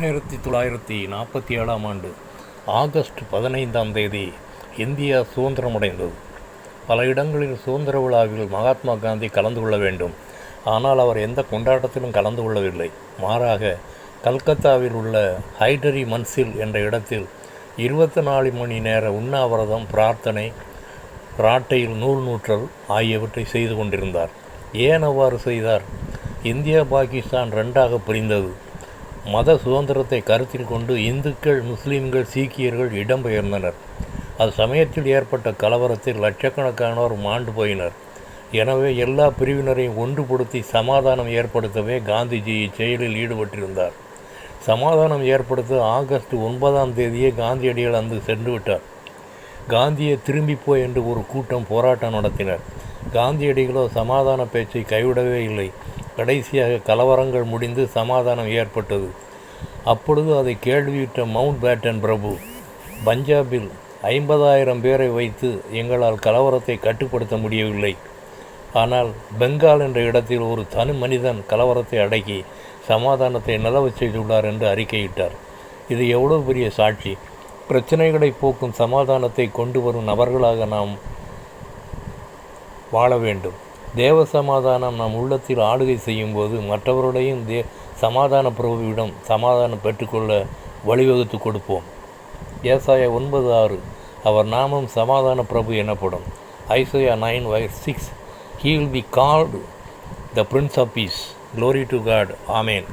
1947 August 15 India சுதந்திரமடைந்தது. பல இடங்களில் சுதந்திர விழாவில் மகாத்மா காந்தி கலந்து கொள்ள வேண்டும். ஆனால் அவர் எந்த கொண்டாட்டத்திலும் கலந்து கொள்ளவில்லை. மாறாக கல்கத்தாவில் உள்ள ஹைடரி மன்சில் என்ற இடத்தில் 24 மணி நேர உண்ணாவிரதம், பிரார்த்தனை, ராட்டையில் நூல் நூற்றல் ஆகியவற்றை செய்து கொண்டிருந்தார். ஏன் அவ்வாறு செய்தார்? இந்தியா பாகிஸ்தான் ரெண்டாக பிரிந்தது. மத சுதந்திரத்தை கருத்தில் கொண்டு இந்துக்கள், முஸ்லீம்கள், சீக்கியர்கள் இடம்பெயர்ந்தனர். அது சமயத்தில் ஏற்பட்ட கலவரத்தில் லட்சக்கணக்கானோர் மாண்டு போயினர். எனவே எல்லா பிரிவினரையும் ஒன்றுபடுத்தி சமாதானம் ஏற்படுத்தவே காந்திஜி இச்செயலில் ஈடுபட்டிருந்தார். சமாதானம் ஏற்படுத்த ஆகஸ்ட் 9 காந்தியடிகள் அங்கு சென்று விட்டார். காந்தியை திரும்பிப்போ என்று ஒரு கூட்டம் போராட்டம் நடத்தினர். காந்தியடிகளோ சமாதான பேச்சை கைவிடவே இல்லை. கடைசியாக கலவரங்கள் முடிந்து சமாதானம் ஏற்பட்டது. அப்பொழுது அதை கேள்வியிட்ட மவுண்ட் பேட்டன் பிரபு, பஞ்சாபில் 50,000 பேரை வைத்து எங்களால் கலவரத்தை கட்டுப்படுத்த முடியவில்லை. ஆனால் பெங்கால் என்ற இடத்தில் ஒரு தனி மனிதன் கலவரத்தை அடக்கி சமாதானத்தை நிலவச் செய்துள்ளார் என்று அறிக்கையிட்டார். இது எவ்வளவு பெரிய சாட்சி! பிரச்சனைகளை போக்கும் சமாதானத்தை கொண்டு வரும் நபர்களாக நாம் வாழ வேண்டும். தேவ சமாதானம் நம் உள்ளத்தில் ஆளுகை செய்யும்போது மற்றவருடையும் சமாதான பிரபுவிடம் சமாதானம் பெற்றுக்கொள்ள வழிவகுத்து கொடுப்போம். ஏசாயா 9:6 அவர் நாமம் சமாதான பிரபு எனப்படும். Isaiah 9:6 He will be called the Prince of Peace. Glory to God. Amen.